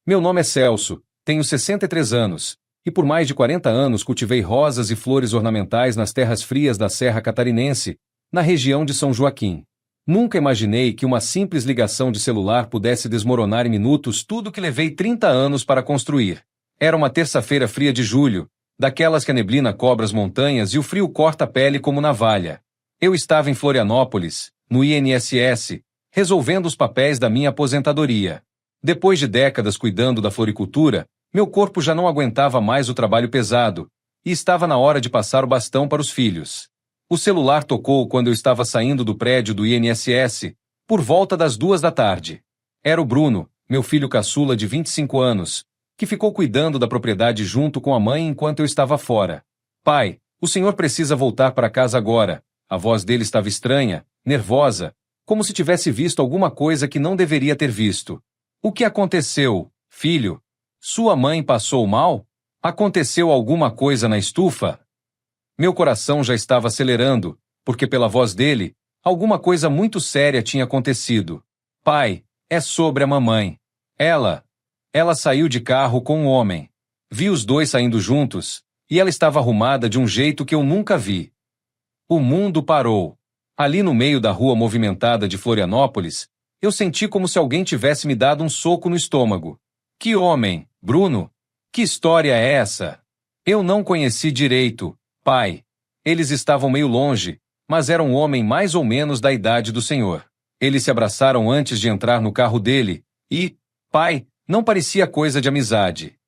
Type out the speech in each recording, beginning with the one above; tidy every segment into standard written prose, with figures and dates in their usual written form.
Meu nome é Celso, tenho 63 anos, e por mais de 40 anos cultivei rosas e flores ornamentais nas terras frias da Serra Catarinense, na região de São Joaquim. Nunca imaginei que uma simples ligação de celular pudesse desmoronar em minutos tudo que levei 30 anos para construir. Era uma terça-feira fria de julho, daquelas que a neblina cobre as montanhas e o frio corta a pele como navalha. Eu estava em Florianópolis, no INSS, resolvendo os papéis da minha aposentadoria. Depois de décadas cuidando da floricultura, meu corpo já não aguentava mais o trabalho pesado, e estava na hora de passar o bastão para os filhos. O celular tocou quando eu estava saindo do prédio do INSS, por volta das 2 da tarde. Era o Bruno, meu filho caçula de 25 anos, que ficou cuidando da propriedade junto com a mãe enquanto eu estava fora. Pai, o senhor precisa voltar para casa agora. A voz dele estava estranha, nervosa, como se tivesse visto alguma coisa que não deveria ter visto. O que aconteceu, filho? Sua mãe passou mal? Aconteceu alguma coisa na estufa? Meu coração já estava acelerando, porque pela voz dele, alguma coisa muito séria tinha acontecido. Pai, é sobre a mamãe. Ela saiu de carro com um homem. Vi os dois saindo juntos, e ela estava arrumada de um jeito que eu nunca vi. O mundo parou. Ali no meio da rua movimentada de Florianópolis, eu senti como se alguém tivesse me dado um soco no estômago. Que homem, Bruno? Que história é essa? Eu não conheci direito, pai. Eles estavam meio longe, mas era um homem mais ou menos da idade do senhor. Eles se abraçaram antes de entrar no carro dele, e, pai, não parecia coisa de amizade.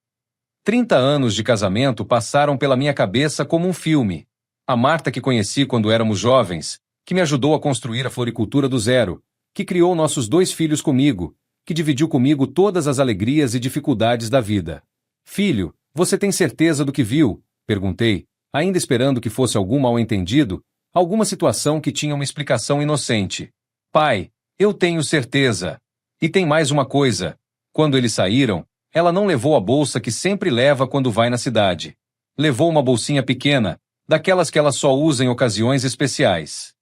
30 anos de casamento passaram pela minha cabeça como um filme. A Marta que conheci quando éramos jovens, que me ajudou a construir a floricultura do zero, que criou nossos 2 filhos comigo, que dividiu comigo todas as alegrias e dificuldades da vida. Filho, você tem certeza do que viu? Perguntei, ainda esperando que fosse algum mal-entendido, alguma situação que tinha uma explicação inocente. Pai, eu tenho certeza. E tem mais uma coisa. Quando eles saíram, ela não levou a bolsa que sempre leva quando vai na cidade. Levou uma bolsinha pequena, daquelas que ela só usa em ocasiões especiais.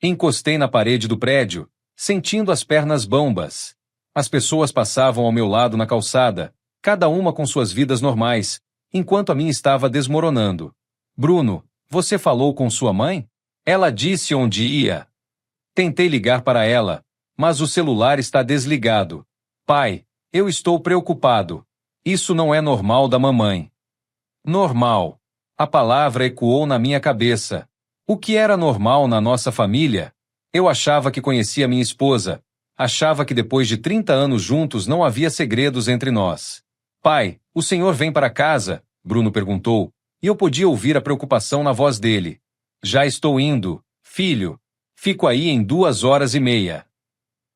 Encostei na parede do prédio, sentindo as pernas bambas. As pessoas passavam ao meu lado na calçada, cada uma com suas vidas normais, enquanto a minha estava desmoronando. Bruno, você falou com sua mãe? Ela disse onde ia. Tentei ligar para ela, mas o celular está desligado. Pai, eu estou preocupado. Isso não é normal da mamãe. Normal. A palavra ecoou na minha cabeça. O que era normal na nossa família? Eu achava que conhecia minha esposa. Achava que depois de 30 anos juntos não havia segredos entre nós. Pai, o senhor vem para casa? Bruno perguntou, e eu podia ouvir a preocupação na voz dele. Já estou indo, filho. Fico aí em 2h30.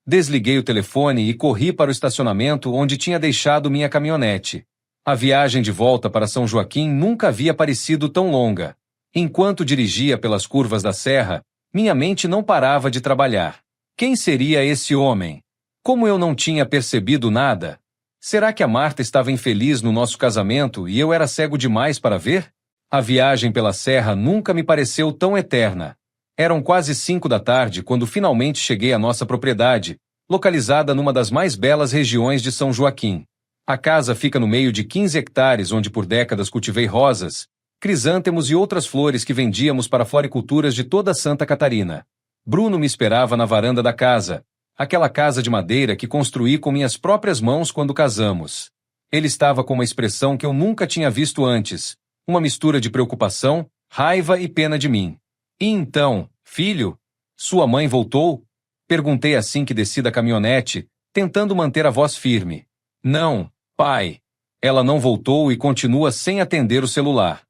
Desliguei o telefone e corri para o estacionamento onde tinha deixado minha caminhonete. A viagem de volta para São Joaquim nunca havia parecido tão longa. Enquanto dirigia pelas curvas da serra, minha mente não parava de trabalhar. Quem seria esse homem? Como eu não tinha percebido nada? Será que a Marta estava infeliz no nosso casamento e eu era cego demais para ver? A viagem pela serra nunca me pareceu tão eterna. Eram quase 5 da tarde quando finalmente cheguei à nossa propriedade, localizada numa das mais belas regiões de São Joaquim. A casa fica no meio de 15 hectares onde por décadas cultivei rosas, crisântemos e outras flores que vendíamos para floriculturas de toda Santa Catarina. Bruno me esperava na varanda da casa, aquela casa de madeira que construí com minhas próprias mãos quando casamos. Ele estava com uma expressão que eu nunca tinha visto antes, uma mistura de preocupação, raiva e pena de mim. E então, filho, sua mãe voltou? Perguntei assim que desci da caminhonete, tentando manter a voz firme. Não, pai. Ela não voltou e continua sem atender o celular.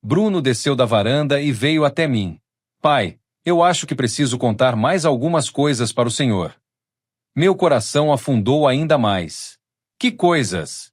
Bruno desceu da varanda e veio até mim. Pai, eu acho que preciso contar mais algumas coisas para o senhor. Meu coração afundou ainda mais. Que coisas?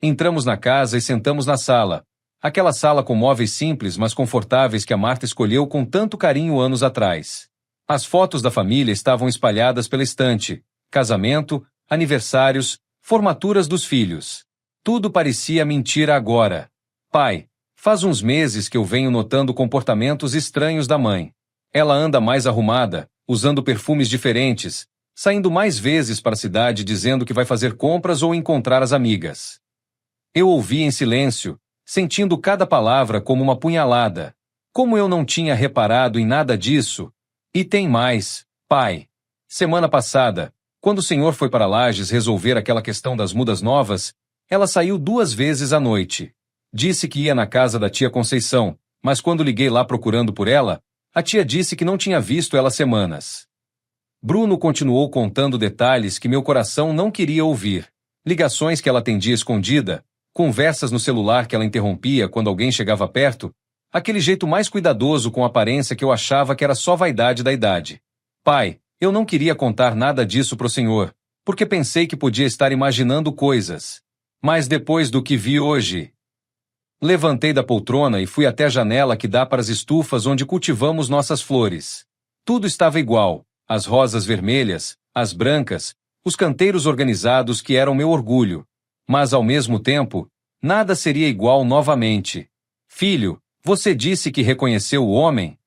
Entramos na casa e sentamos na sala. Aquela sala com móveis simples, mas confortáveis que a Marta escolheu com tanto carinho anos atrás. As fotos da família estavam espalhadas pela estante. Casamento, aniversários, formaturas dos filhos. Tudo parecia mentira agora. Pai, faz uns meses que eu venho notando comportamentos estranhos da mãe. Ela anda mais arrumada, usando perfumes diferentes, saindo mais vezes para a cidade dizendo que vai fazer compras ou encontrar as amigas. Eu ouvi em silêncio, sentindo cada palavra como uma punhalada. Como eu não tinha reparado em nada disso? E tem mais, pai. Semana passada, quando o senhor foi para Lages resolver aquela questão das mudas novas, ela saiu 2 vezes à noite. Disse que ia na casa da tia Conceição, mas quando liguei lá procurando por ela, a tia disse que não tinha visto ela há semanas. Bruno continuou contando detalhes que meu coração não queria ouvir. Ligações que ela atendia escondida, conversas no celular que ela interrompia quando alguém chegava perto, aquele jeito mais cuidadoso com a aparência que eu achava que era só vaidade da idade. Pai, eu não queria contar nada disso pro senhor, porque pensei que podia estar imaginando coisas. Mas depois do que vi hoje... Levantei da poltrona e fui até a janela que dá para as estufas onde cultivamos nossas flores. Tudo estava igual, as rosas vermelhas, as brancas, os canteiros organizados que eram meu orgulho. Mas ao mesmo tempo, nada seria igual novamente. Filho, você disse que reconheceu o homem?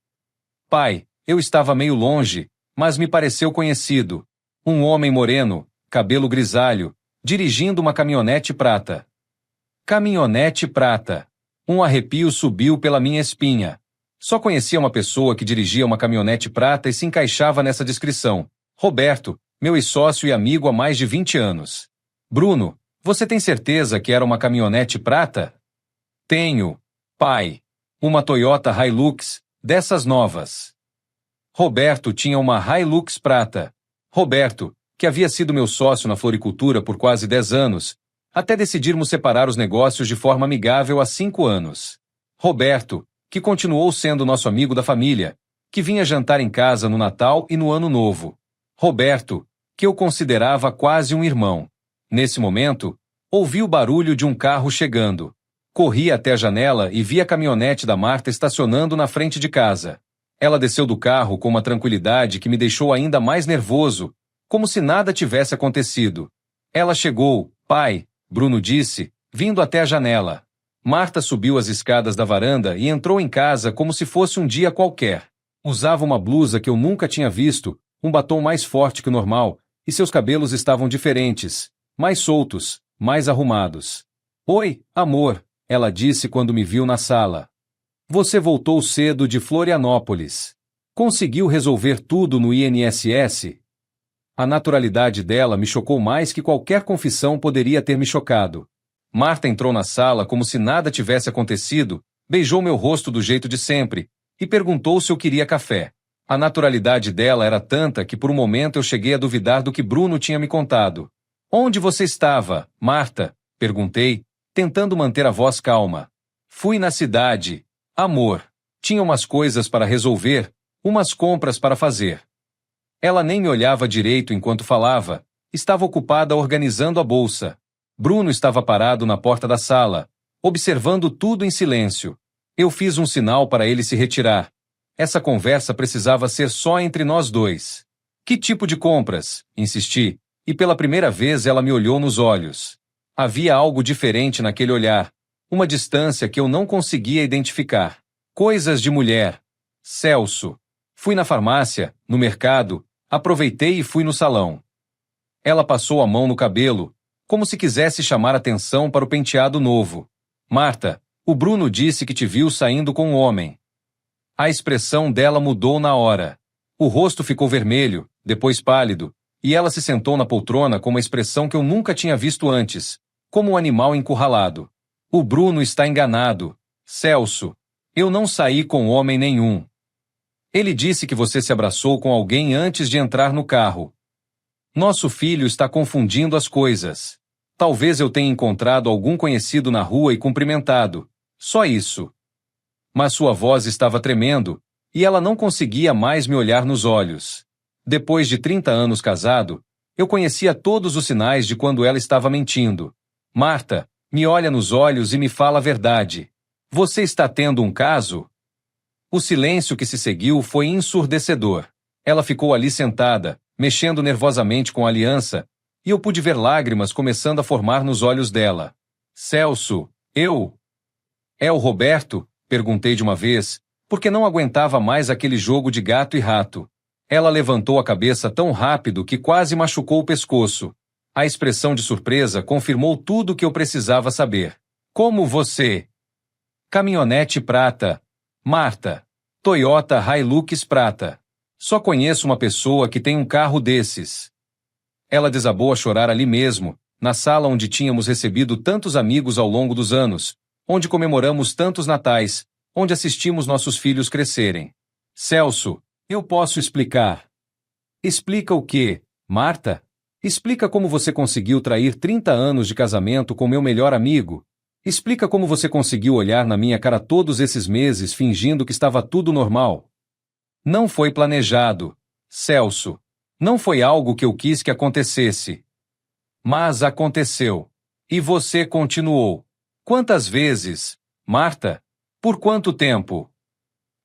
Pai, eu estava meio longe, mas me pareceu conhecido. Um homem moreno, cabelo grisalho, dirigindo uma caminhonete prata. Caminhonete prata. Um arrepio subiu pela minha espinha. Só conhecia uma pessoa que dirigia uma caminhonete prata e se encaixava nessa descrição. Roberto, meu ex-sócio e amigo há mais de 20 anos. Bruno, você tem certeza que era uma caminhonete prata? Tenho, pai. Uma Toyota Hilux, dessas novas. Roberto tinha uma Hilux prata. Roberto, que havia sido meu sócio na floricultura por quase 10 anos, até decidirmos separar os negócios de forma amigável há 5 anos. Roberto, que continuou sendo nosso amigo da família, que vinha jantar em casa no Natal e no Ano Novo. Roberto, que eu considerava quase um irmão. Nesse momento, ouvi o barulho de um carro chegando. Corri até a janela e vi a caminhonete da Marta estacionando na frente de casa. Ela desceu do carro com uma tranquilidade que me deixou ainda mais nervoso, como se nada tivesse acontecido. Ela chegou, pai, Bruno disse, vindo até a janela. Marta subiu as escadas da varanda e entrou em casa como se fosse um dia qualquer. Usava uma blusa que eu nunca tinha visto, um batom mais forte que o normal, e seus cabelos estavam diferentes, mais soltos, mais arrumados. Oi, amor, ela disse quando me viu na sala. Você voltou cedo de Florianópolis. Conseguiu resolver tudo no INSS? A naturalidade dela me chocou mais que qualquer confissão poderia ter me chocado. Marta entrou na sala como se nada tivesse acontecido, beijou meu rosto do jeito de sempre e perguntou se eu queria café. A naturalidade dela era tanta que por um momento eu cheguei a duvidar do que Bruno tinha me contado. Onde você estava, Marta? Perguntei, tentando manter a voz calma. Fui na cidade. Amor. Tinha umas coisas para resolver, umas compras para fazer. Ela nem me olhava direito enquanto falava, estava ocupada organizando a bolsa. Bruno estava parado na porta da sala, observando tudo em silêncio. Eu fiz um sinal para ele se retirar. Essa conversa precisava ser só entre nós dois. Que tipo de compras? Insisti, e pela primeira vez ela me olhou nos olhos. Havia algo diferente naquele olhar, uma distância que eu não conseguia identificar. Coisas de mulher. Celso. Fui na farmácia, no mercado, aproveitei e fui no salão. Ela passou a mão no cabelo, como se quisesse chamar atenção para o penteado novo. Marta, o Bruno disse que te viu saindo com um homem. A expressão dela mudou na hora. O rosto ficou vermelho, depois pálido, e ela se sentou na poltrona com uma expressão que eu nunca tinha visto antes, como um animal encurralado. O Bruno está enganado. Celso, eu não saí com homem nenhum. Ele disse que você se abraçou com alguém antes de entrar no carro. Nosso filho está confundindo as coisas. Talvez eu tenha encontrado algum conhecido na rua e cumprimentado. Só isso. Mas sua voz estava tremendo, e ela não conseguia mais me olhar nos olhos. Depois de 30 anos casado, eu conhecia todos os sinais de quando ela estava mentindo. Marta, me olha nos olhos e me fala a verdade. Você está tendo um caso? O silêncio que se seguiu foi ensurdecedor. Ela ficou ali sentada, mexendo nervosamente com a aliança, e eu pude ver lágrimas começando a formar nos olhos dela. Celso, eu? É o Roberto? Perguntei de uma vez, porque não aguentava mais aquele jogo de gato e rato. Ela levantou a cabeça tão rápido que quase machucou o pescoço. A expressão de surpresa confirmou tudo o que eu precisava saber. Como você? Caminhonete prata. Marta. Toyota Hilux prata. Só conheço uma pessoa que tem um carro desses. Ela desabou a chorar ali mesmo, na sala onde tínhamos recebido tantos amigos ao longo dos anos, onde comemoramos tantos natais, onde assistimos nossos filhos crescerem. Celso, eu posso explicar. Explica o quê, Marta? Explica como você conseguiu trair 30 anos de casamento com meu melhor amigo. Explica como você conseguiu olhar na minha cara todos esses meses fingindo que estava tudo normal. Não foi planejado, Celso. Não foi algo que eu quis que acontecesse. Mas aconteceu. E você continuou. Quantas vezes, Marta? Por quanto tempo?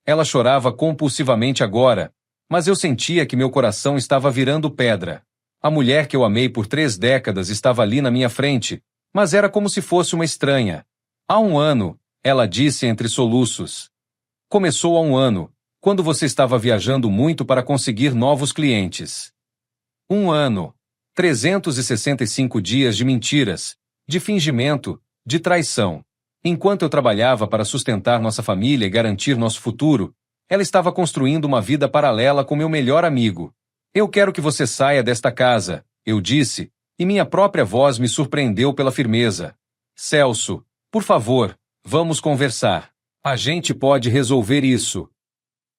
Ela chorava compulsivamente agora, mas eu sentia que meu coração estava virando pedra. A mulher que eu amei por 3 décadas estava ali na minha frente, mas era como se fosse uma estranha. Há um ano, ela disse entre soluços. Começou há um ano, quando você estava viajando muito para conseguir novos clientes. 1 ano. 365 dias de mentiras, de fingimento, de traição. Enquanto eu trabalhava para sustentar nossa família e garantir nosso futuro, ela estava construindo uma vida paralela com meu melhor amigo. Eu quero que você saia desta casa, eu disse, e minha própria voz me surpreendeu pela firmeza. Celso, por favor, vamos conversar. A gente pode resolver isso.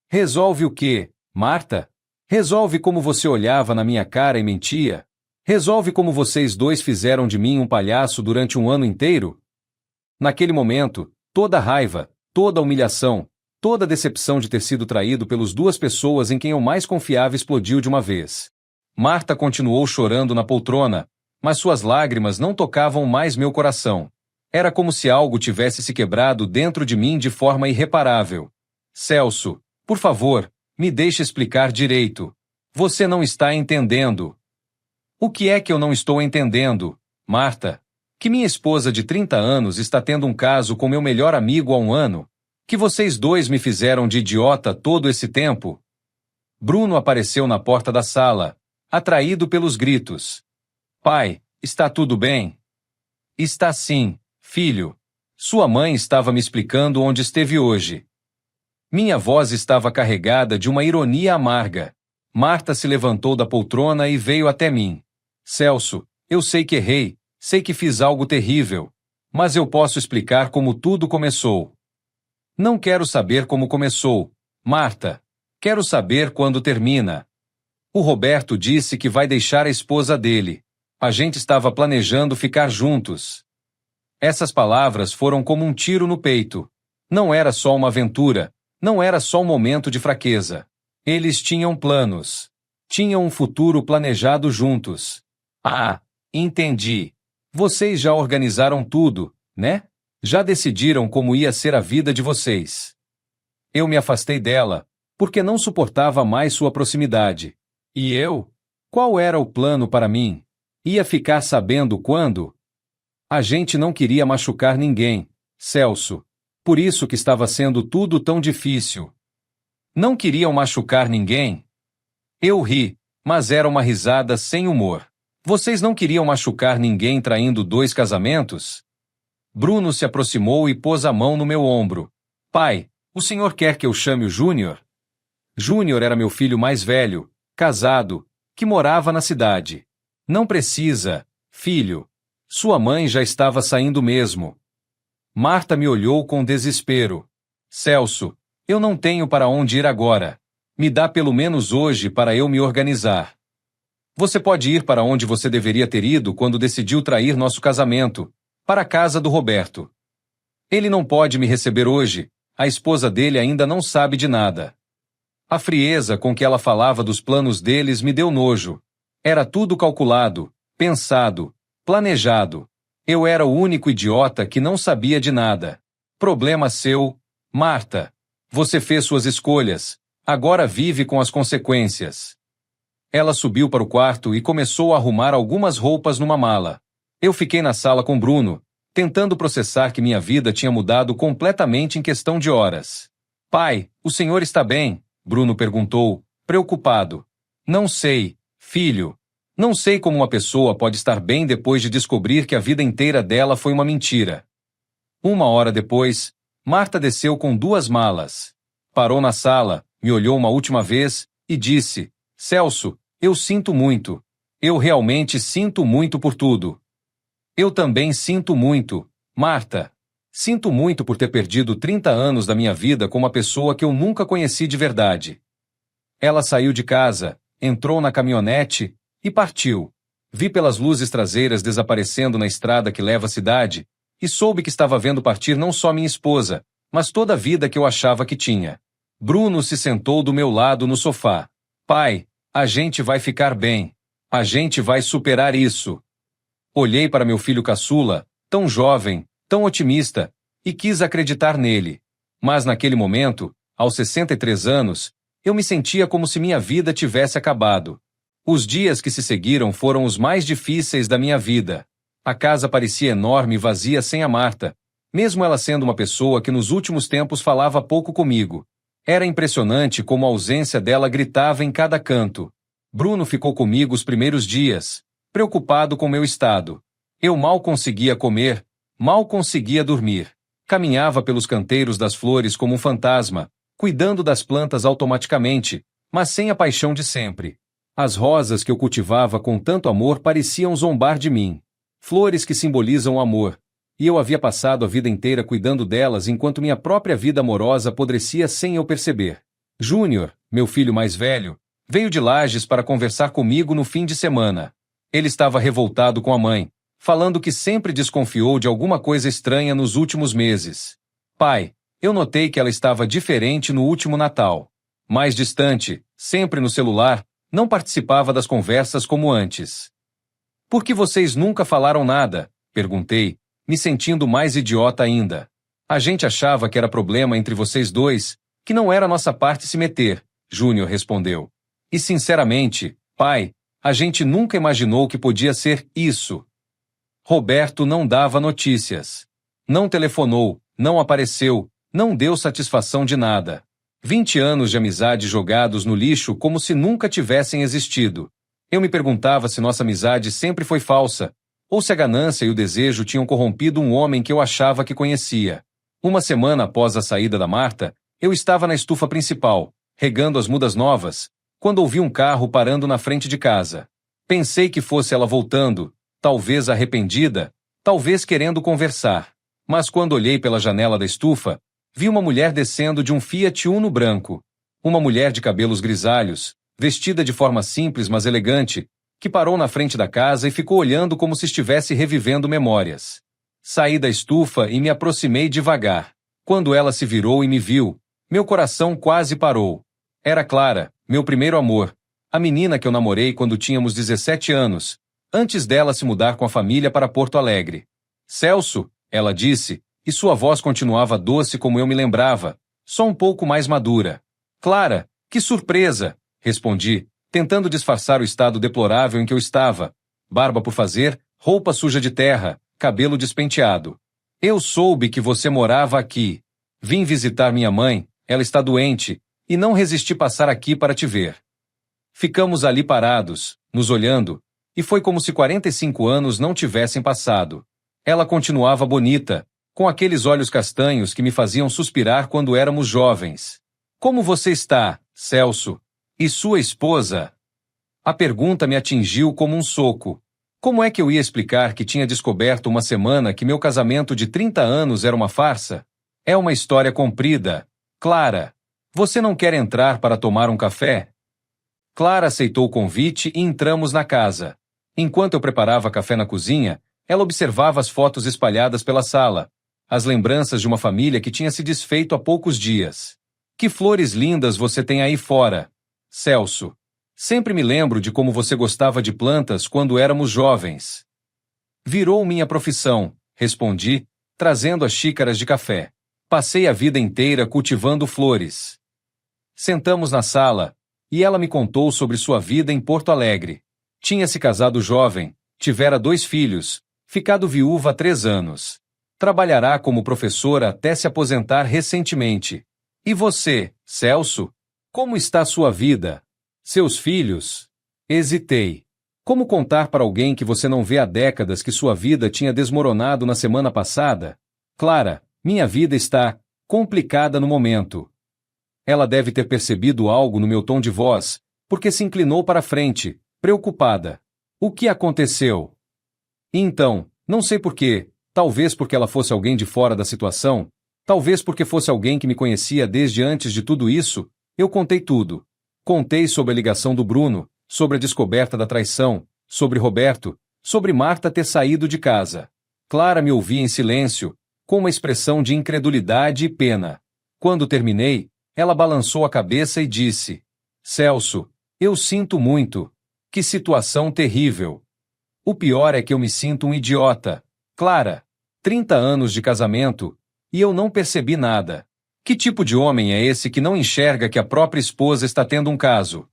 Resolve o quê, Marta? Resolve como você olhava na minha cara e mentia? Resolve como vocês dois fizeram de mim um palhaço durante um ano inteiro? Naquele momento, toda a raiva, toda a humilhação, toda a decepção de ter sido traído pelas 2 pessoas em quem eu mais confiava explodiu de uma vez. Marta continuou chorando na poltrona, mas suas lágrimas não tocavam mais meu coração. Era como se algo tivesse se quebrado dentro de mim de forma irreparável. Celso, por favor, me deixe explicar direito. Você não está entendendo. O que é que eu não estou entendendo, Marta? Que minha esposa de 30 anos está tendo um caso com meu melhor amigo há um ano? Que vocês dois me fizeram de idiota todo esse tempo? Bruno apareceu na porta da sala, atraído pelos gritos. Pai, está tudo bem? Está sim, filho. Sua mãe estava me explicando onde esteve hoje. Minha voz estava carregada de uma ironia amarga. Marta se levantou da poltrona e veio até mim. Celso, eu sei que errei, sei que fiz algo terrível, mas eu posso explicar como tudo começou. Não quero saber como começou, Marta. Quero saber quando termina. O Roberto disse que vai deixar a esposa dele. A gente estava planejando ficar juntos. Essas palavras foram como um tiro no peito. Não era só uma aventura. Não era só um momento de fraqueza. Eles tinham planos. Tinham um futuro planejado juntos. Ah, entendi. Vocês já organizaram tudo, né? Já decidiram como ia ser a vida de vocês. Eu me afastei dela, porque não suportava mais sua proximidade. E eu? Qual era o plano para mim? Ia ficar sabendo quando? A gente não queria machucar ninguém, Celso. Por isso que estava sendo tudo tão difícil. Não queriam machucar ninguém? Eu ri, mas era uma risada sem humor. Vocês não queriam machucar ninguém traindo 2 casamentos? Bruno se aproximou e pôs a mão no meu ombro. Pai, o senhor quer que eu chame o Júnior? Júnior era meu filho mais velho, casado, que morava na cidade. Não precisa, filho. Sua mãe já estava saindo mesmo. Marta me olhou com desespero. Celso, eu não tenho para onde ir agora. Me dá pelo menos hoje para eu me organizar. Você pode ir para onde você deveria ter ido quando decidiu trair nosso casamento, para a casa do Roberto. Ele não pode me receber hoje, a esposa dele ainda não sabe de nada. A frieza com que ela falava dos planos deles me deu nojo. Era tudo calculado, pensado, planejado. Eu era o único idiota que não sabia de nada. Problema seu, Marta. Você fez suas escolhas. Agora vive com as consequências. Ela subiu para o quarto e começou a arrumar algumas roupas numa mala. Eu fiquei na sala com Bruno, tentando processar que minha vida tinha mudado completamente em questão de horas. Pai, o senhor está bem? Bruno perguntou, preocupado. Não sei, filho. Não sei como uma pessoa pode estar bem depois de descobrir que a vida inteira dela foi uma mentira. 1 hora depois, Marta desceu com 2 malas. Parou na sala, me olhou uma última vez e disse: Celso, eu sinto muito. Eu realmente sinto muito por tudo. Eu também sinto muito, Marta. Sinto muito por ter perdido 30 anos da minha vida com uma pessoa que eu nunca conheci de verdade. Ela saiu de casa, entrou na caminhonete e partiu. Vi pelas luzes traseiras desaparecendo na estrada que leva à cidade e soube que estava vendo partir não só minha esposa, mas toda a vida que eu achava que tinha. Bruno se sentou do meu lado no sofá. Pai, a gente vai ficar bem. A gente vai superar isso. Olhei para meu filho caçula, tão jovem, tão otimista, e quis acreditar nele. Mas naquele momento, aos 63 anos, eu me sentia como se minha vida tivesse acabado. Os dias que se seguiram foram os mais difíceis da minha vida. A casa parecia enorme e vazia sem a Marta, mesmo ela sendo uma pessoa que nos últimos tempos falava pouco comigo. Era impressionante como a ausência dela gritava em cada canto. Bruno ficou comigo os primeiros dias, preocupado com meu estado. Eu mal conseguia comer, mal conseguia dormir. Caminhava pelos canteiros das flores como um fantasma, cuidando das plantas automaticamente, mas sem a paixão de sempre. As rosas que eu cultivava com tanto amor pareciam zombar de mim. Flores que simbolizam o amor. E eu havia passado a vida inteira cuidando delas enquanto minha própria vida amorosa apodrecia sem eu perceber. Júnior, meu filho mais velho, veio de Lages para conversar comigo no fim de semana. Ele estava revoltado com a mãe, falando que sempre desconfiou de alguma coisa estranha nos últimos meses. Pai, eu notei que ela estava diferente no último Natal. Mais distante, sempre no celular, não participava das conversas como antes. Por que vocês nunca falaram nada? Perguntei, me sentindo mais idiota ainda. A gente achava que era problema entre vocês dois, que não era nossa parte se meter, Júnior respondeu. E sinceramente, pai, a gente nunca imaginou que podia ser isso. Roberto não dava notícias. Não telefonou, não apareceu, não deu satisfação de nada. 20 anos de amizade jogados no lixo como se nunca tivessem existido. Eu me perguntava se nossa amizade sempre foi falsa, ou se a ganância e o desejo tinham corrompido um homem que eu achava que conhecia. 1 semana após a saída da Marta, eu estava na estufa principal, regando as mudas novas, quando ouvi um carro parando na frente de casa. Pensei que fosse ela voltando, talvez arrependida, talvez querendo conversar. Mas quando olhei pela janela da estufa, vi uma mulher descendo de um Fiat Uno branco. Uma mulher de cabelos grisalhos, vestida de forma simples mas elegante, que parou na frente da casa e ficou olhando como se estivesse revivendo memórias. Saí da estufa e me aproximei devagar. Quando ela se virou e me viu, meu coração quase parou. Era Clara, meu primeiro amor, a menina que eu namorei quando tínhamos 17 anos, antes dela se mudar com a família para Porto Alegre. Celso, ela disse, e sua voz continuava doce como eu me lembrava, só um pouco mais madura. Clara, que surpresa! Respondi, tentando disfarçar o estado deplorável em que eu estava. Barba por fazer, roupa suja de terra, cabelo despenteado. Eu soube que você morava aqui. Vim visitar minha mãe, ela está doente, e não resisti passar aqui para te ver. Ficamos ali parados, nos olhando, e foi como se 45 anos não tivessem passado. Ela continuava bonita, com aqueles olhos castanhos que me faziam suspirar quando éramos jovens. Como você está, Celso? E sua esposa? A pergunta me atingiu como um soco. Como é que eu ia explicar que tinha descoberto 1 semana que meu casamento de 30 anos era uma farsa? É uma história comprida. Clara, você não quer entrar para tomar um café? Clara aceitou o convite e entramos na casa. Enquanto eu preparava café na cozinha, ela observava as fotos espalhadas pela sala, as lembranças de uma família que tinha se desfeito há poucos dias. Que flores lindas você tem aí fora, Celso. Sempre me lembro de como você gostava de plantas quando éramos jovens. Virou minha profissão, respondi, trazendo as xícaras de café. Passei a vida inteira cultivando flores. Sentamos na sala, e ela me contou sobre sua vida em Porto Alegre. Tinha se casado jovem, tivera 2 filhos, ficado viúva há 3 anos. Trabalhará como professora até se aposentar recentemente. E você, Celso? Como está sua vida? Seus filhos? Hesitei. Como contar para alguém que você não vê há décadas que sua vida tinha desmoronado na semana passada? Clara, minha vida está complicada no momento. Ela deve ter percebido algo no meu tom de voz, porque se inclinou para a frente, preocupada. O que aconteceu? Então, não sei por quê, talvez porque ela fosse alguém de fora da situação, talvez porque fosse alguém que me conhecia desde antes de tudo isso, eu contei tudo. Contei sobre a ligação do Bruno, sobre a descoberta da traição, sobre Roberto, sobre Marta ter saído de casa. Clara me ouvia em silêncio, com uma expressão de incredulidade e pena. Quando terminei, ela balançou a cabeça e disse: Celso, eu sinto muito. Que situação terrível. O pior é que eu me sinto um idiota. Clara, 30 anos de casamento, e eu não percebi nada. Que tipo de homem é esse que não enxerga que a própria esposa está tendo um caso?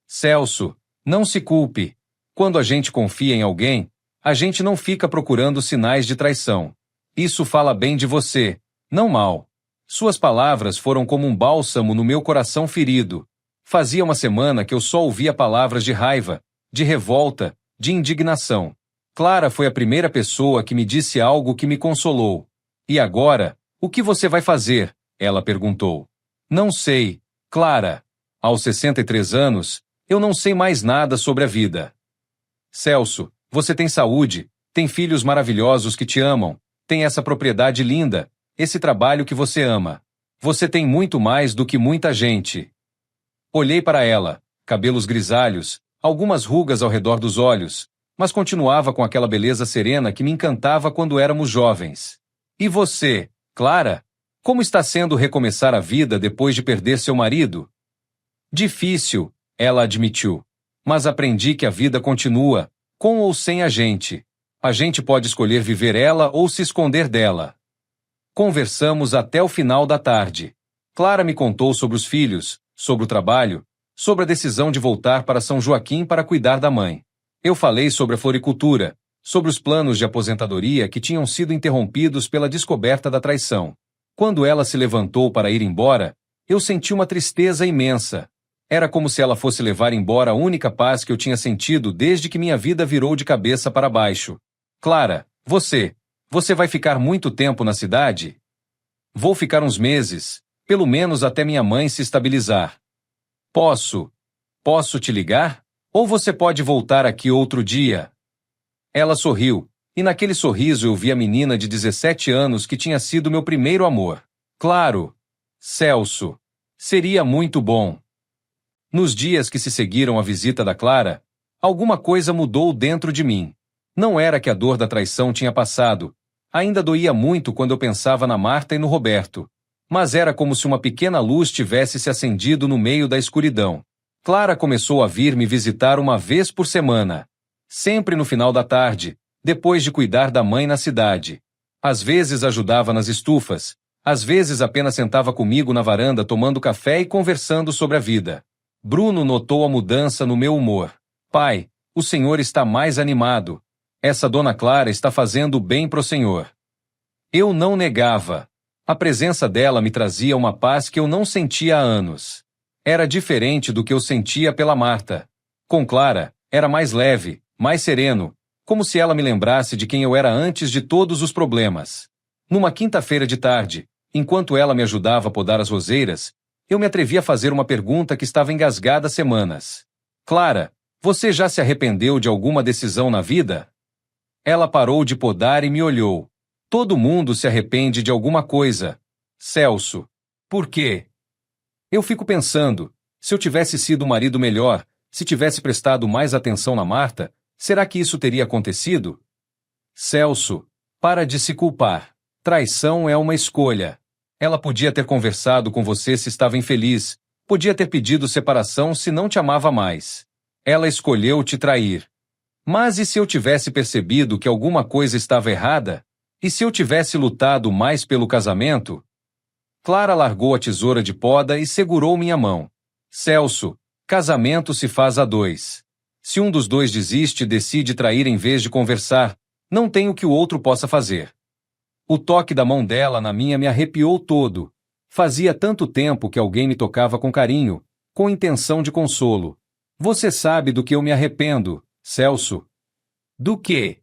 Celso, não se culpe. Quando a gente confia em alguém, a gente não fica procurando sinais de traição. Isso fala bem de você, não mal. Suas palavras foram como um bálsamo no meu coração ferido. Fazia uma semana que eu só ouvia palavras de raiva, de revolta, de indignação. Clara foi a primeira pessoa que me disse algo que me consolou. E agora, o que você vai fazer? Ela perguntou. Não sei, Clara. Aos 63 anos, eu não sei mais nada sobre a vida. Celso, você tem saúde, tem filhos maravilhosos que te amam, tem essa propriedade linda, esse trabalho que você ama. Você tem muito mais do que muita gente. Olhei para ela, cabelos grisalhos, algumas rugas ao redor dos olhos, mas continuava com aquela beleza serena que me encantava quando éramos jovens. E você, Clara? Como está sendo recomeçar a vida depois de perder seu marido? Difícil, ela admitiu. Mas aprendi que a vida continua, com ou sem a gente. A gente pode escolher viver ela ou se esconder dela. Conversamos até o final da tarde. Clara me contou sobre os filhos, sobre o trabalho, sobre a decisão de voltar para São Joaquim para cuidar da mãe. Eu falei sobre a floricultura, sobre os planos de aposentadoria que tinham sido interrompidos pela descoberta da traição. Quando ela se levantou para ir embora, eu senti uma tristeza imensa. Era como se ela fosse levar embora a única paz que eu tinha sentido desde que minha vida virou de cabeça para baixo. Clara, você vai ficar muito tempo na cidade? Vou ficar uns meses, pelo menos até minha mãe se estabilizar. Posso te ligar? Ou você pode voltar aqui outro dia? Ela sorriu, e naquele sorriso eu vi a menina de 17 anos que tinha sido meu primeiro amor. Claro, Celso. Seria muito bom. Nos dias que se seguiram à visita da Clara, alguma coisa mudou dentro de mim. Não era que a dor da traição tinha passado. Ainda doía muito quando eu pensava na Marta e no Roberto. Mas era como se uma pequena luz tivesse se acendido no meio da escuridão. Clara começou a vir me visitar uma vez por semana. Sempre no final da tarde, depois de cuidar da mãe na cidade. Às vezes ajudava nas estufas, às vezes apenas sentava comigo na varanda tomando café e conversando sobre a vida. Bruno notou a mudança no meu humor. Pai, o senhor está mais animado. Essa dona Clara está fazendo bem pro senhor. Eu não negava. A presença dela me trazia uma paz que eu não sentia há anos. Era diferente do que eu sentia pela Marta. Com Clara, era mais leve, mais sereno, como se ela me lembrasse de quem eu era antes de todos os problemas. Numa quinta-feira de tarde, enquanto ela me ajudava a podar as roseiras, eu me atrevi a fazer uma pergunta que estava engasgada há semanas. Clara, você já se arrependeu de alguma decisão na vida? Ela parou de podar e me olhou. Todo mundo se arrepende de alguma coisa. Celso. Por quê? Eu fico pensando, se eu tivesse sido um marido melhor, se tivesse prestado mais atenção na Marta, será que isso teria acontecido? Celso, para de se culpar. Traição é uma escolha. Ela podia ter conversado com você se estava infeliz, podia ter pedido separação se não te amava mais. Ela escolheu te trair. Mas e se eu tivesse percebido que alguma coisa estava errada? E se eu tivesse lutado mais pelo casamento? Clara largou a tesoura de poda e segurou minha mão. Celso, casamento se faz a dois. Se um dos dois desiste e decide trair em vez de conversar, não tem o que o outro possa fazer. O toque da mão dela na minha me arrepiou todo. Fazia tanto tempo que alguém me tocava com carinho, com intenção de consolo. Você sabe do que eu me arrependo, Celso. Do quê?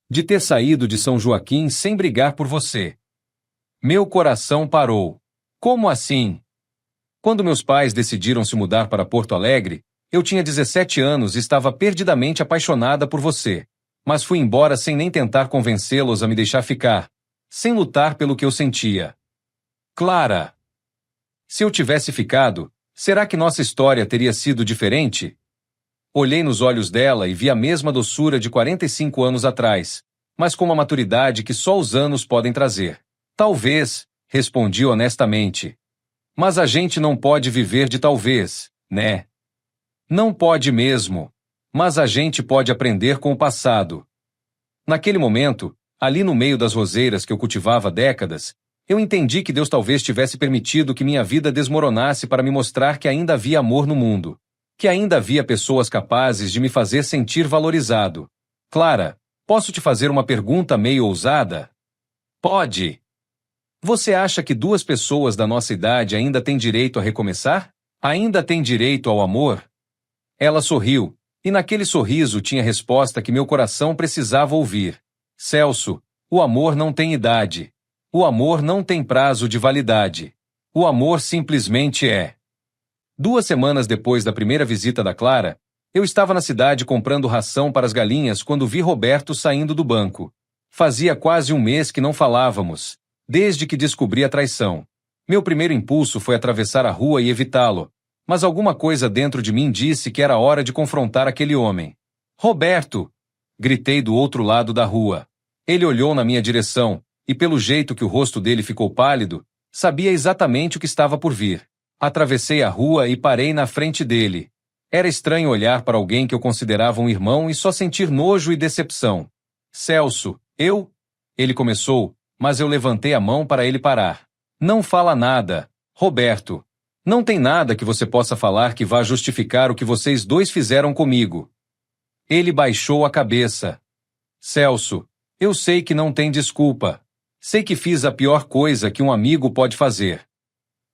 De ter saído de São Joaquim sem brigar por você. Meu coração parou. Como assim? Quando meus pais decidiram se mudar para Porto Alegre, eu tinha 17 anos e estava perdidamente apaixonada por você. Mas fui embora sem nem tentar convencê-los a me deixar ficar, sem lutar pelo que eu sentia. Clara! Se eu tivesse ficado, será que nossa história teria sido diferente? Olhei nos olhos dela e vi a mesma doçura de 45 anos atrás, mas com uma maturidade que só os anos podem trazer. Talvez, respondi honestamente. Mas a gente não pode viver de talvez, né? Não pode mesmo. Mas a gente pode aprender com o passado. Naquele momento, ali no meio das roseiras que eu cultivava há décadas, eu entendi que Deus talvez tivesse permitido que minha vida desmoronasse para me mostrar que ainda havia amor no mundo. Que ainda havia pessoas capazes de me fazer sentir valorizado. Clara, posso te fazer uma pergunta meio ousada? Pode. Você acha que duas pessoas da nossa idade ainda têm direito a recomeçar? Ainda têm direito ao amor? Ela sorriu, e naquele sorriso tinha a resposta que meu coração precisava ouvir. Celso, o amor não tem idade. O amor não tem prazo de validade. O amor simplesmente é. 2 semanas depois da primeira visita da Clara, eu estava na cidade comprando ração para as galinhas quando vi Roberto saindo do banco. Fazia quase um mês que não falávamos, desde que descobri a traição. Meu primeiro impulso foi atravessar a rua e evitá-lo, mas alguma coisa dentro de mim disse que era hora de confrontar aquele homem. Roberto! Gritei do outro lado da rua. Ele olhou na minha direção, e pelo jeito que o rosto dele ficou pálido, sabia exatamente o que estava por vir. Atravessei a rua e parei na frente dele. Era estranho olhar para alguém que eu considerava um irmão e só sentir nojo e decepção. Celso, eu? Ele começou, mas eu levantei a mão para ele parar. Não fala nada, Roberto. Não tem nada que você possa falar que vá justificar o que vocês dois fizeram comigo. Ele baixou a cabeça. Celso, eu sei que não tem desculpa. Sei que fiz a pior coisa que um amigo pode fazer.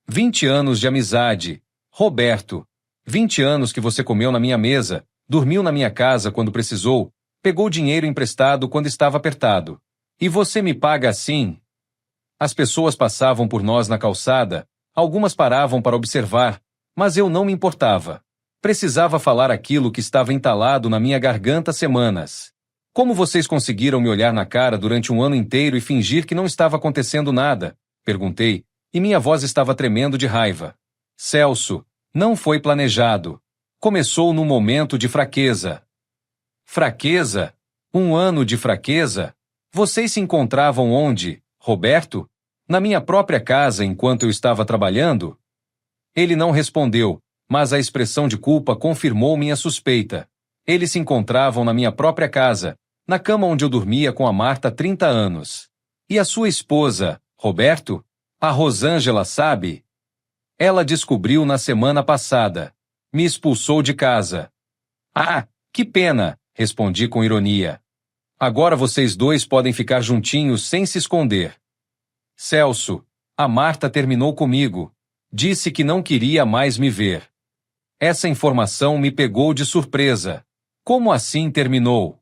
20 anos de amizade. Roberto. 20 anos que você comeu na minha mesa, dormiu na minha casa quando precisou, pegou dinheiro emprestado quando estava apertado. E você me paga assim? As pessoas passavam por nós na calçada, algumas paravam para observar, mas eu não me importava. Precisava falar aquilo que estava entalado na minha garganta há semanas. Como vocês conseguiram me olhar na cara durante um ano inteiro e fingir que não estava acontecendo nada? Perguntei, e minha voz estava tremendo de raiva. Celso, não foi planejado. Começou num momento de fraqueza. Fraqueza? Um ano de fraqueza? Vocês se encontravam onde, Roberto? Na minha própria casa enquanto eu estava trabalhando? Ele não respondeu, mas a expressão de culpa confirmou minha suspeita. Eles se encontravam na minha própria casa, na cama onde eu dormia com a Marta há 30 anos. E a sua esposa, Roberto? A Rosângela sabe? Ela descobriu na semana passada. Me expulsou de casa. Ah, que pena, respondi com ironia. Agora vocês dois podem ficar juntinhos sem se esconder. Celso, a Marta terminou comigo. Disse que não queria mais me ver. Essa informação me pegou de surpresa. Como assim terminou?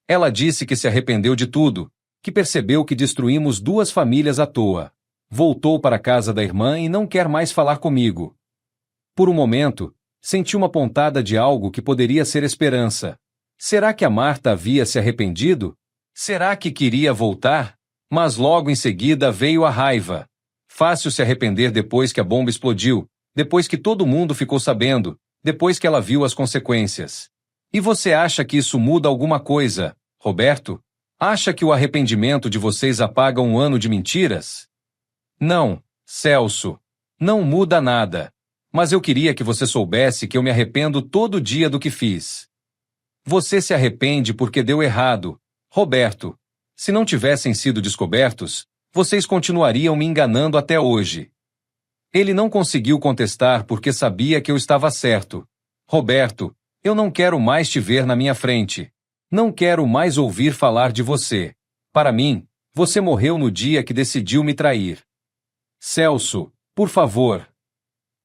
Ela disse que se arrependeu de tudo, que percebeu que destruímos 2 famílias à toa. Voltou para a casa da irmã e não quer mais falar comigo. Por um momento, senti uma pontada de algo que poderia ser esperança. Será que a Marta havia se arrependido? Será que queria voltar? Mas logo em seguida veio a raiva. Fácil se arrepender depois que a bomba explodiu, depois que todo mundo ficou sabendo, depois que ela viu as consequências. E você acha que isso muda alguma coisa, Roberto? Acha que o arrependimento de vocês apaga um ano de mentiras? Não, Celso. Não muda nada. Mas eu queria que você soubesse que eu me arrependo todo dia do que fiz. Você se arrepende porque deu errado, Roberto. Se não tivessem sido descobertos, vocês continuariam me enganando até hoje. Ele não conseguiu contestar porque sabia que eu estava certo. Roberto, eu não quero mais te ver na minha frente. Não quero mais ouvir falar de você. Para mim, você morreu no dia que decidiu me trair. Celso, por favor.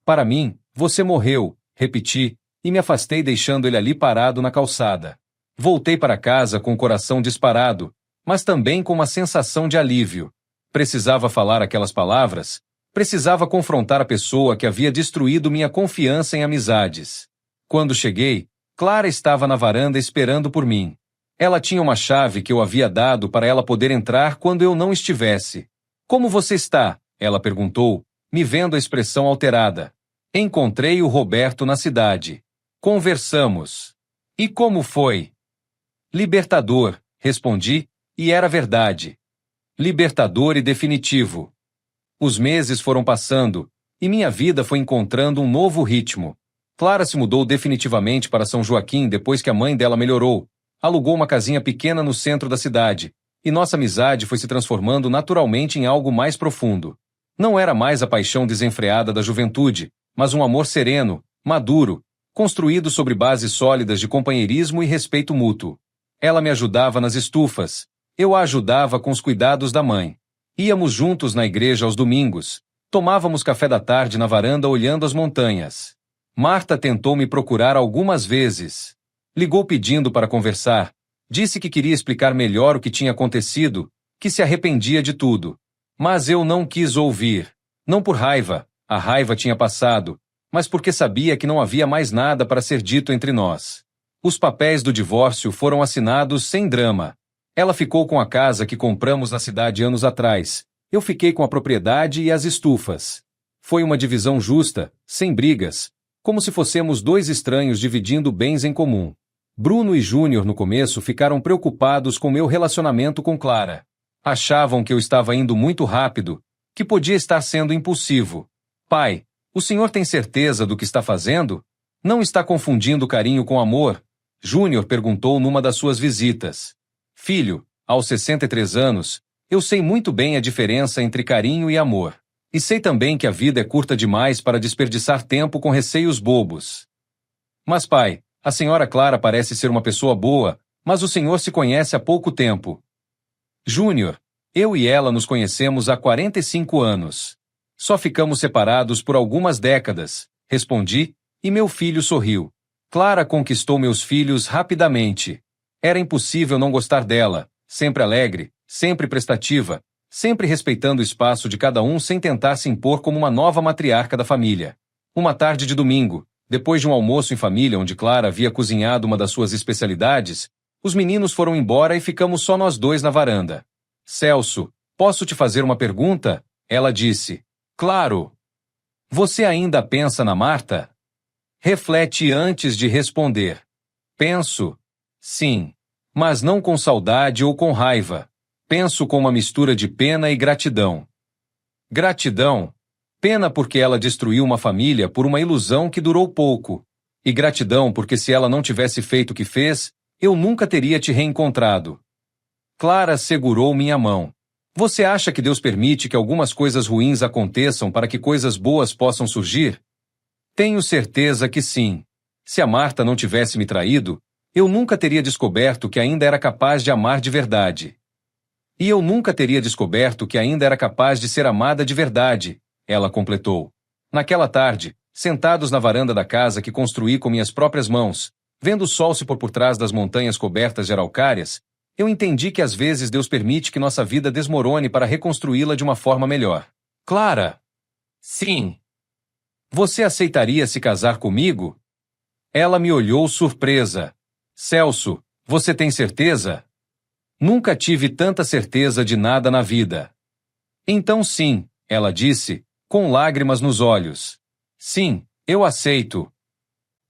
Para mim, Você morreu, repeti, e me afastei deixando ele ali parado na calçada. Voltei para casa com o coração disparado, mas também com uma sensação de alívio. Precisava falar aquelas palavras, precisava confrontar a pessoa que havia destruído minha confiança em amizades. Quando cheguei, Clara estava na varanda esperando por mim. Ela tinha uma chave que eu havia dado para ela poder entrar quando eu não estivesse. Como você está? Ela perguntou, me vendo a expressão alterada. Encontrei o Roberto na cidade. Conversamos. E como foi? Libertador, respondi, e era verdade. Libertador e definitivo. Os meses foram passando, e minha vida foi encontrando um novo ritmo. Clara se mudou definitivamente para São Joaquim depois que a mãe dela melhorou, alugou uma casinha pequena no centro da cidade, e nossa amizade foi se transformando naturalmente em algo mais profundo. Não era mais a paixão desenfreada da juventude, mas um amor sereno, maduro, construído sobre bases sólidas de companheirismo e respeito mútuo. Ela me ajudava nas estufas, eu a ajudava com os cuidados da mãe. Íamos juntos na igreja aos domingos, tomávamos café da tarde na varanda olhando as montanhas. Marta tentou me procurar algumas vezes. Ligou pedindo para conversar, disse que queria explicar melhor o que tinha acontecido, que se arrependia de tudo. Mas eu não quis ouvir. Não por raiva, a raiva tinha passado, mas porque sabia que não havia mais nada para ser dito entre nós. Os papéis do divórcio foram assinados sem drama. Ela ficou com a casa que compramos na cidade anos atrás. Eu fiquei com a propriedade e as estufas. Foi uma divisão justa, sem brigas, como se fossemos dois estranhos dividindo bens em comum. Bruno e Júnior no começo ficaram preocupados com meu relacionamento com Clara. Achavam que eu estava indo muito rápido, que podia estar sendo impulsivo. Pai, o senhor tem certeza do que está fazendo? Não está confundindo carinho com amor? Júnior perguntou numa das suas visitas. Filho, aos 63 anos, eu sei muito bem a diferença entre carinho e amor. E sei também que a vida é curta demais para desperdiçar tempo com receios bobos. Mas pai, a senhora Clara parece ser uma pessoa boa, mas o senhor se conhece há pouco tempo. Júnior, eu e ela nos conhecemos há 45 anos. Só ficamos separados por algumas décadas, respondi, e meu filho sorriu. Clara conquistou meus filhos rapidamente. Era impossível não gostar dela, sempre alegre, sempre prestativa, sempre respeitando o espaço de cada um sem tentar se impor como uma nova matriarca da família. Uma tarde de domingo, depois de um almoço em família onde Clara havia cozinhado uma das suas especialidades, os meninos foram embora e ficamos só nós dois na varanda. Celso, posso te fazer uma pergunta? Ela disse. Claro. Você ainda pensa na Marta? Reflete antes de responder. Penso. Sim. Mas não com saudade ou com raiva. Penso com uma mistura de pena e gratidão. Gratidão? Pena porque ela destruiu uma família por uma ilusão que durou pouco. E gratidão porque se ela não tivesse feito o que fez, eu nunca teria te reencontrado. Clara segurou minha mão. Você acha que Deus permite que algumas coisas ruins aconteçam para que coisas boas possam surgir? Tenho certeza que sim. Se a Marta não tivesse me traído, eu nunca teria descoberto que ainda era capaz de amar de verdade. E eu nunca teria descoberto que ainda era capaz de ser amada de verdade, ela completou. Naquela tarde, sentados na varanda da casa que construí com minhas próprias mãos, vendo o sol se pôr por trás das montanhas cobertas de araucárias, eu entendi que às vezes Deus permite que nossa vida desmorone para reconstruí-la de uma forma melhor. Clara! Sim. Você aceitaria se casar comigo? Ela me olhou surpresa. Celso, você tem certeza? Nunca tive tanta certeza de nada na vida. Então sim, ela disse, com lágrimas nos olhos. Sim, eu aceito.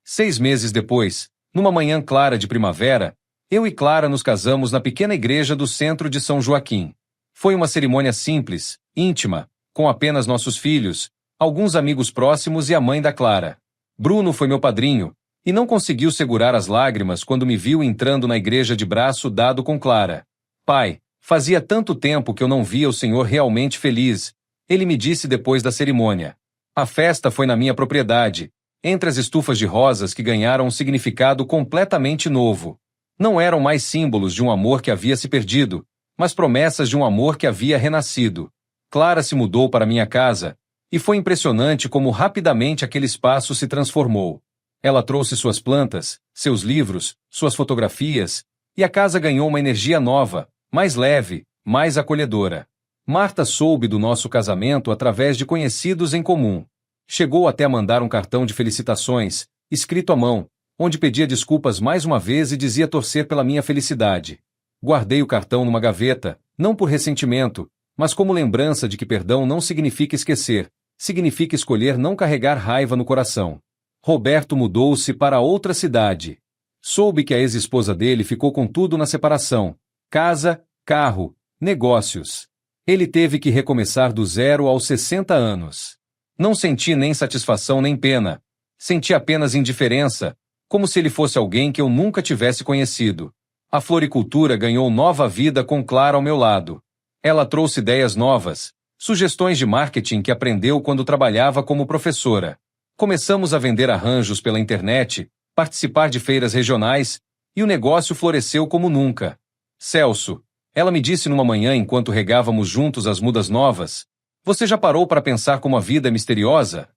6 meses depois, numa manhã clara de primavera, eu e Clara nos casamos na pequena igreja do centro de São Joaquim. Foi uma cerimônia simples, íntima, com apenas nossos filhos, alguns amigos próximos e a mãe da Clara. Bruno foi meu padrinho, e não conseguiu segurar as lágrimas quando me viu entrando na igreja de braço dado com Clara. Pai, fazia tanto tempo que eu não via o senhor realmente feliz, ele me disse depois da cerimônia. A festa foi na minha propriedade, entre as estufas de rosas que ganharam um significado completamente novo. Não eram mais símbolos de um amor que havia se perdido, mas promessas de um amor que havia renascido. Clara se mudou para minha casa, E foi impressionante como rapidamente aquele espaço se transformou. Ela trouxe suas plantas, seus livros, suas fotografias, e a casa ganhou uma energia nova, mais leve, mais acolhedora. Marta soube do nosso casamento através de conhecidos em comum. Chegou até a mandar um cartão de felicitações, escrito à mão, onde pedia desculpas mais uma vez e dizia torcer pela minha felicidade. Guardei o cartão numa gaveta, não por ressentimento, mas como lembrança de que perdão não significa esquecer, significa escolher não carregar raiva no coração. Roberto mudou-se para outra cidade. Soube que a ex-esposa dele ficou com tudo na separação: casa, carro, negócios. Ele teve que recomeçar do zero aos 60 anos. Não senti nem satisfação nem pena. Senti apenas indiferença, como se ele fosse alguém que eu nunca tivesse conhecido. A floricultura ganhou nova vida com Clara ao meu lado. Ela trouxe ideias novas, sugestões de marketing que aprendeu quando trabalhava como professora. Começamos a vender arranjos pela internet, participar de feiras regionais, e o negócio floresceu como nunca. Celso, ela me disse numa manhã enquanto regávamos juntos as mudas novas, você já parou para pensar como a vida é misteriosa?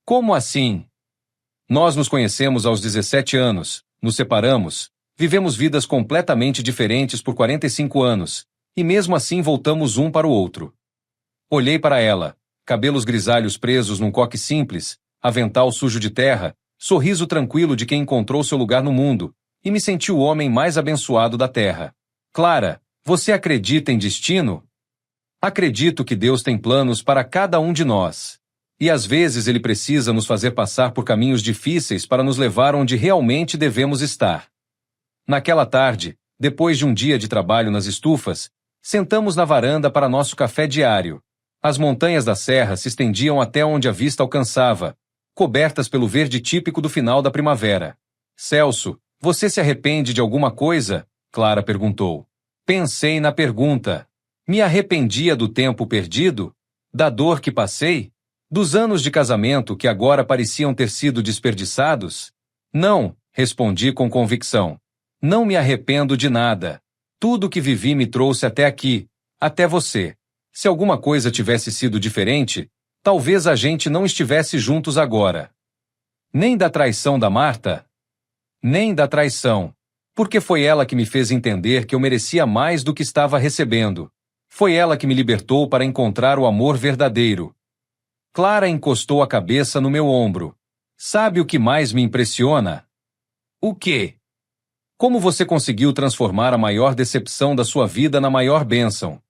Como assim? Nós nos conhecemos aos 17 anos, nos separamos, vivemos vidas completamente diferentes por 45 anos, e mesmo assim voltamos um para o outro. Olhei para ela, cabelos grisalhos presos num coque simples, avental sujo de terra, sorriso tranquilo de quem encontrou seu lugar no mundo, e me senti o homem mais abençoado da terra. Clara, você acredita em destino? Acredito que Deus tem planos para cada um de nós. E às vezes Ele precisa nos fazer passar por caminhos difíceis para nos levar onde realmente devemos estar. Naquela tarde, depois de um dia de trabalho nas estufas, sentamos na varanda para nosso café diário. As montanhas da serra se estendiam até onde a vista alcançava, cobertas pelo verde típico do final da primavera. Celso, você se arrepende de alguma coisa? Clara perguntou. Pensei na pergunta. Me arrependia do tempo perdido? Da dor que passei? Dos anos de casamento que agora pareciam ter sido desperdiçados? Não, respondi com convicção. Não me arrependo de nada. Tudo o que vivi me trouxe até aqui, até você. Se alguma coisa tivesse sido diferente, talvez a gente não estivesse juntos agora. Nem da traição da Marta? Nem da traição. Porque foi ela que me fez entender que eu merecia mais do que estava recebendo. Foi ela que me libertou para encontrar o amor verdadeiro. Clara encostou a cabeça no meu ombro. Sabe o que mais me impressiona? O quê? Como você conseguiu transformar a maior decepção da sua vida na maior bênção?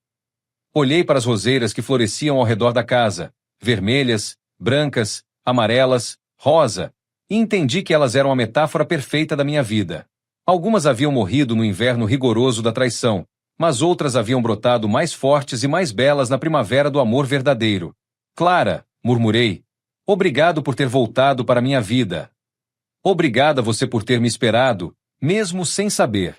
Olhei para as roseiras que floresciam ao redor da casa, vermelhas, brancas, amarelas, rosa, e entendi que elas eram a metáfora perfeita da minha vida. Algumas haviam morrido no inverno rigoroso da traição, mas outras haviam brotado mais fortes e mais belas na primavera do amor verdadeiro. Clara, murmurei, obrigado por ter voltado para minha vida. Obrigada você por ter me esperado, mesmo sem saber.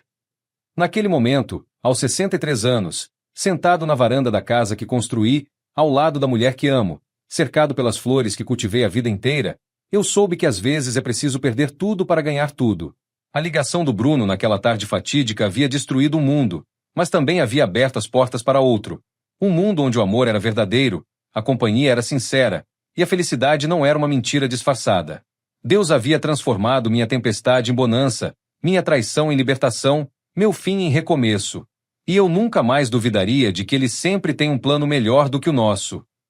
Naquele momento, aos 63 anos, sentado na varanda da casa que construí, ao lado da mulher que amo, cercado pelas flores que cultivei a vida inteira, eu soube que às vezes é preciso perder tudo para ganhar tudo. A ligação do Bruno naquela tarde fatídica havia destruído um mundo, mas também havia aberto as portas para outro. Um mundo onde o amor era verdadeiro, a companhia era sincera, e a felicidade não era uma mentira disfarçada. Deus havia transformado minha tempestade em bonança, minha traição em libertação, meu fim em recomeço. E eu nunca mais duvidaria de que Ele sempre tem um plano melhor do que o nosso.